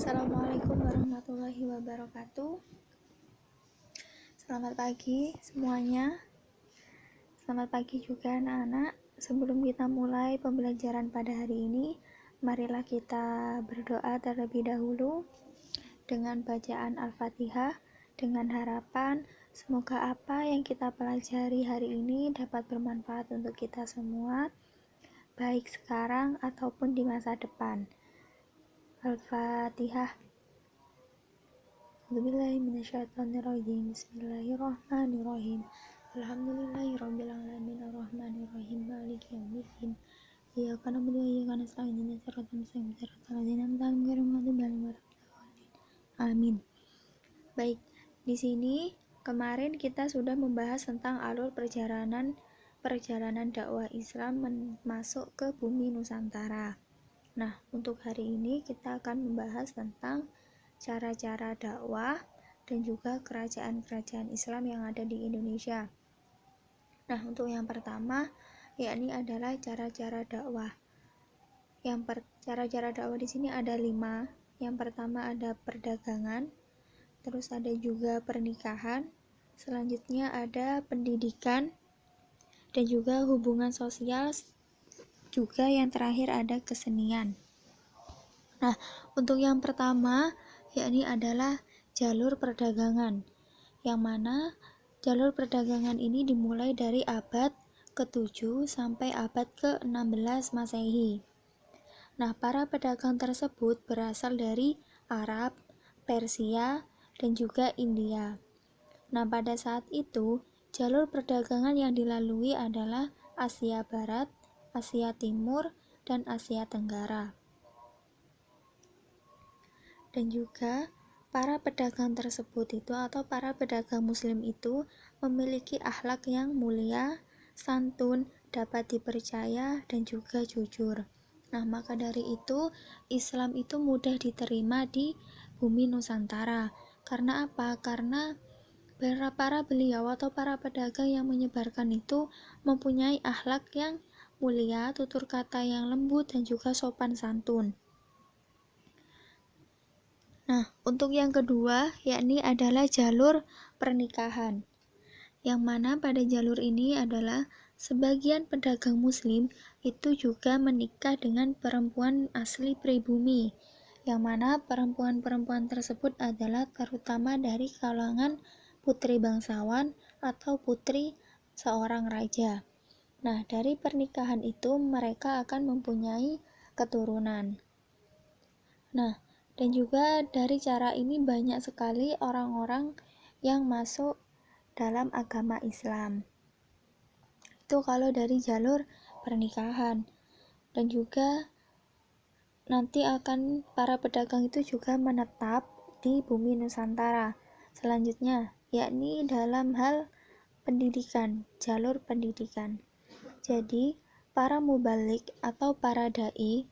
Assalamualaikum warahmatullahi wabarakatuh. Selamat pagi semuanya. Selamat pagi juga anak-anak. Sebelum kita mulai pembelajaran pada hari ini, marilah kita berdoa terlebih dahulu dengan bacaan Al-Fatihah, dengan harapan semoga apa yang kita pelajari hari ini dapat bermanfaat untuk kita semua, baik sekarang ataupun di masa depan. Al-Fatihah. A'udzubillahiminasyaitonirrajim. Bismillahirrahmanirrahim. Alhamdulillahirabbil alamin arrahmanirrahim maliki yaumiddin. Iyyaka na'budu wa iyyaka nasta'in ihdinas siratal mustaqim siratal ladzina an'amta 'alaihim ghairil maghdubi alaihim waladdallin. Amin. Baik, di sini kemarin kita sudah membahas tentang alur perjalanan dakwah Islam masuk ke bumi Nusantara. Nah, untuk hari ini kita akan membahas tentang cara-cara dakwah dan juga kerajaan-kerajaan Islam yang ada di Indonesia. Nah, untuk yang pertama yakni adalah cara-cara dakwah. Cara-cara dakwah di sini ada 5. Yang pertama ada perdagangan, terus ada juga pernikahan, selanjutnya ada pendidikan dan juga hubungan sosial, juga yang terakhir ada kesenian. Nah, untuk yang pertama yakni adalah jalur perdagangan, yang mana jalur perdagangan ini dimulai dari abad ke-7 sampai abad ke-16 Masehi. Nah, para pedagang tersebut berasal dari Arab, Persia, dan juga India. Nah, pada saat itu jalur perdagangan yang dilalui adalah Asia Barat, Asia Timur, dan Asia Tenggara. Dan juga para pedagang tersebut itu atau para pedagang muslim itu memiliki akhlak yang mulia, santun, dapat dipercaya, dan juga jujur. Nah, maka dari itu Islam itu mudah diterima di bumi Nusantara. Karena apa? Karena para beliau atau para pedagang yang menyebarkan itu mempunyai akhlak yang mulia, tutur kata yang lembut, dan juga sopan santun. Nah, untuk yang kedua yakni adalah jalur pernikahan, yang mana pada jalur ini adalah sebagian pedagang muslim itu juga menikah dengan perempuan asli pribumi, yang mana perempuan-perempuan tersebut adalah terutama dari kalangan putri bangsawan atau putri seorang raja. Nah, dari pernikahan itu mereka akan mempunyai keturunan. Nah, dan juga dari cara ini banyak sekali orang-orang yang masuk dalam agama Islam. Itu kalau dari jalur pernikahan. Dan juga nanti akan para pedagang itu juga menetap di bumi Nusantara. Selanjutnya, yakni dalam hal pendidikan, jalur pendidikan. Jadi, para mubalik atau para dai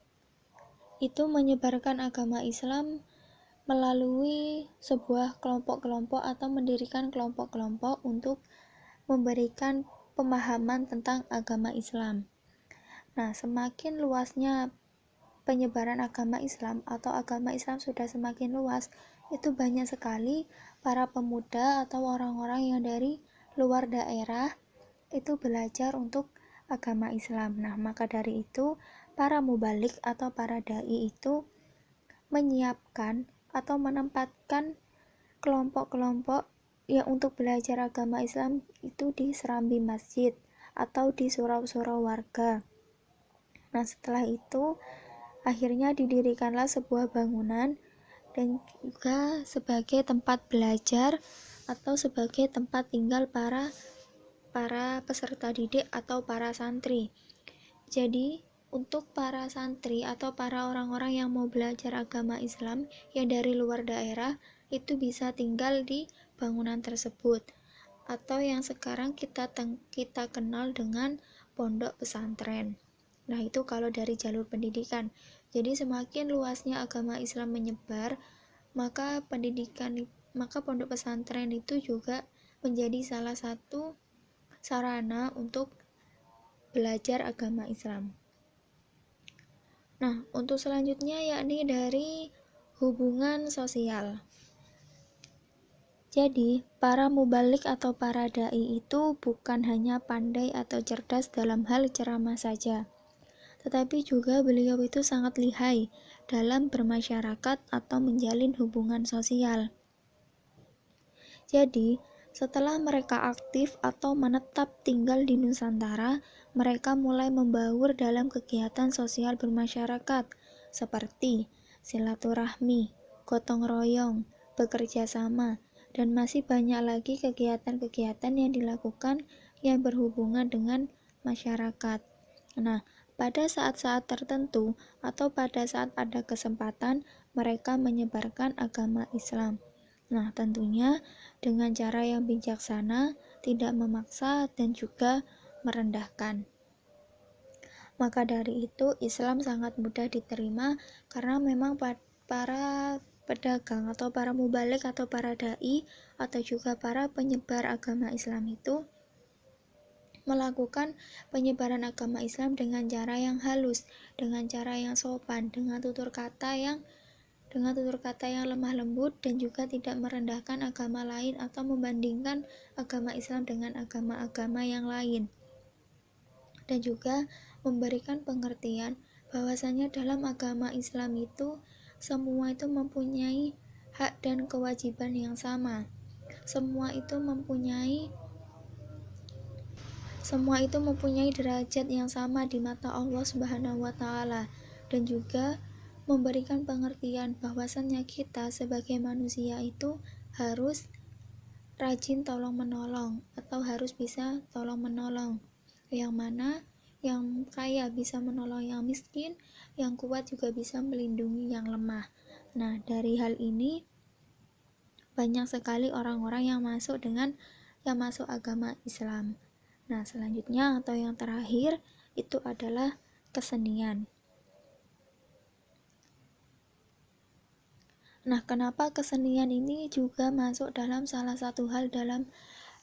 itu menyebarkan agama Islam melalui sebuah kelompok-kelompok atau mendirikan kelompok-kelompok untuk memberikan pemahaman tentang agama Islam. Nah, semakin luasnya penyebaran agama Islam atau agama Islam sudah semakin luas, itu banyak sekali para pemuda atau orang-orang yang dari luar daerah itu belajar untuk agama Islam. Nah, maka dari itu para mubalik atau para dai itu menyiapkan atau menempatkan kelompok-kelompok yang untuk belajar agama Islam itu di serambi masjid atau di surau-surau warga. Nah, setelah itu akhirnya didirikanlah sebuah bangunan dan juga sebagai tempat belajar atau sebagai tempat tinggal para peserta didik atau para santri. Jadi, untuk para santri atau para orang-orang yang mau belajar agama Islam yang dari luar daerah itu bisa tinggal di bangunan tersebut atau yang sekarang kita kenal dengan pondok pesantren. Nah, itu kalau dari jalur pendidikan. Jadi semakin luasnya agama Islam menyebar, maka pondok pesantren itu juga menjadi salah satu sarana untuk belajar agama Islam. Nah, untuk selanjutnya yakni dari Hubungan sosial. Jadi, para mubalik atau para dai itu bukan hanya pandai atau cerdas dalam hal ceramah saja, tetapi juga beliau itu sangat lihai dalam bermasyarakat atau menjalin hubungan sosial. Jadi, setelah mereka aktif atau menetap tinggal di Nusantara, mereka mulai membaur dalam kegiatan sosial bermasyarakat, seperti silaturahmi, gotong royong, bekerja sama, dan masih banyak lagi kegiatan-kegiatan yang dilakukan yang berhubungan dengan masyarakat. Nah, pada saat-saat tertentu atau pada saat ada kesempatan, mereka menyebarkan agama Islam. Nah, tentunya dengan cara yang bijaksana, tidak memaksa dan juga merendahkan. Maka dari itu, Islam sangat mudah diterima karena memang para pedagang atau para mubalik atau para dai atau juga para penyebar agama Islam itu melakukan penyebaran agama Islam dengan cara yang halus, dengan cara yang sopan, dengan tutur kata yang lemah lembut dan juga tidak merendahkan agama lain atau membandingkan agama Islam dengan agama-agama yang lain. Dan juga memberikan pengertian bahwasanya dalam agama Islam itu semua itu mempunyai hak dan kewajiban yang sama. Semua itu mempunyai derajat yang sama di mata Allah Subhanahu wa taala, dan juga memberikan pengertian bahwasannya kita sebagai manusia itu harus rajin tolong menolong atau harus bisa tolong menolong, yang mana yang kaya bisa menolong yang miskin, yang kuat juga bisa melindungi yang lemah. Nah, dari hal ini banyak sekali orang-orang yang masuk agama Islam. Nah, selanjutnya atau yang terakhir itu adalah kesenian. Nah, kenapa kesenian ini juga masuk dalam salah satu hal dalam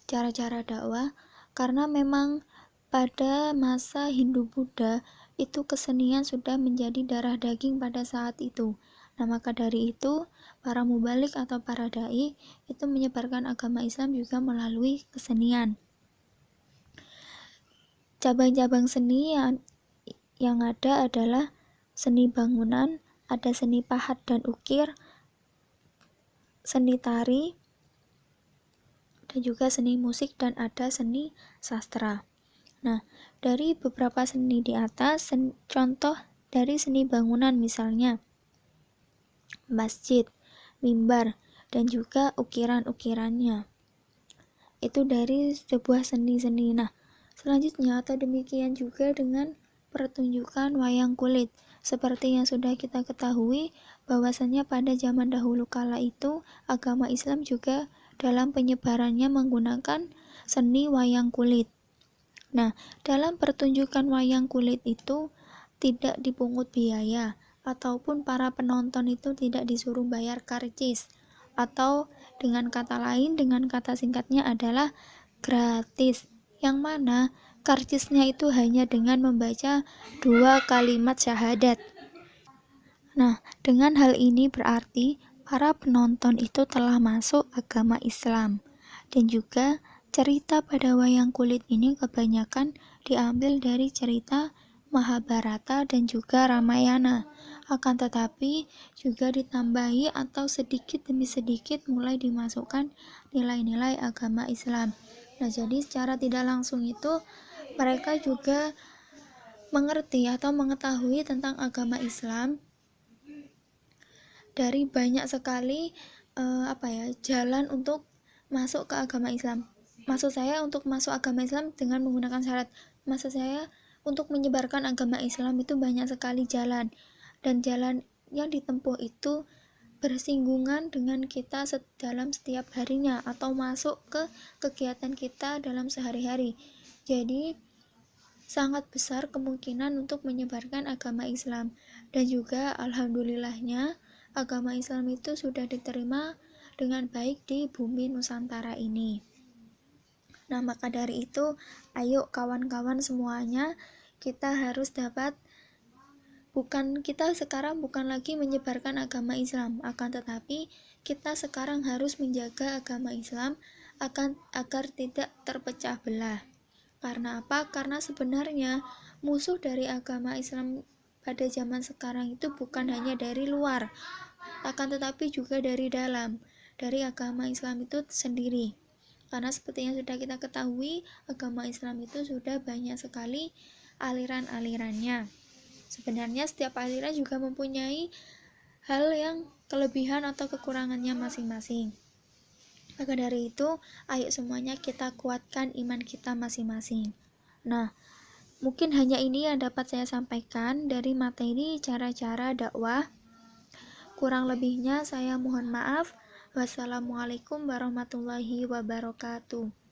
cara-cara dakwah? Karena memang pada masa Hindu-Buddha itu kesenian sudah menjadi darah daging pada saat itu. Nah, maka dari itu para mubalik atau para dai itu menyebarkan agama Islam juga melalui kesenian. Cabang-cabang seni yang ada adalah seni bangunan, ada seni pahat dan ukir, seni tari, dan juga seni musik, dan ada seni sastra. Nah, dari beberapa seni di atas, contoh dari seni bangunan misalnya masjid, mimbar, dan juga ukiran-ukirannya. Itu dari sebuah seni-seni. Nah, selanjutnya atau demikian juga dengan pertunjukan wayang kulit. Seperti yang sudah kita ketahui bahwasannya pada zaman dahulu kala itu agama Islam juga dalam penyebarannya menggunakan seni wayang kulit. Nah, dalam pertunjukan wayang kulit itu tidak dipungut biaya, ataupun para penonton itu tidak disuruh bayar karcis, atau dengan kata lain, dengan kata singkatnya adalah gratis, yang mana karcisnya itu hanya dengan membaca 2 kalimat syahadat. Nah, dengan hal ini berarti para penonton itu telah masuk agama Islam, dan juga cerita pada wayang kulit ini kebanyakan diambil dari cerita Mahabharata dan juga Ramayana. Akan tetapi juga ditambahi atau sedikit demi sedikit mulai dimasukkan nilai-nilai agama Islam. Nah, jadi secara tidak langsung itu mereka juga mengerti atau mengetahui tentang agama Islam dari banyak sekali jalan untuk masuk ke agama Islam. Maksud saya untuk masuk agama Islam dengan menggunakan syarat. Maksud saya untuk menyebarkan agama Islam itu banyak sekali jalan, dan jalan yang ditempuh itu bersinggungan dengan kita dalam setiap harinya atau masuk ke kegiatan kita dalam sehari-hari. Jadi sangat besar kemungkinan untuk menyebarkan agama Islam, dan juga alhamdulillahnya agama Islam itu sudah diterima dengan baik di bumi Nusantara ini. Nah, maka dari itu, ayo kawan-kawan semuanya, kita harus dapat Kita sekarang bukan lagi menyebarkan agama Islam, akan tetapi kita sekarang harus menjaga agama Islam agar tidak terpecah belah. Karena apa? Karena sebenarnya musuh dari agama Islam pada zaman sekarang itu bukan hanya dari luar, akan tetapi juga dari dalam, dari agama Islam itu sendiri. Karena seperti yang sudah kita ketahui, agama Islam itu sudah banyak sekali aliran-alirannya. Sebenarnya setiap aliran juga mempunyai hal yang kelebihan atau kekurangannya masing-masing. Maka dari itu, ayo semuanya kita kuatkan iman kita masing-masing. Nah, mungkin hanya ini yang dapat saya sampaikan dari materi cara-cara dakwah. Kurang lebihnya saya mohon maaf. Wassalamualaikum warahmatullahi wabarakatuh.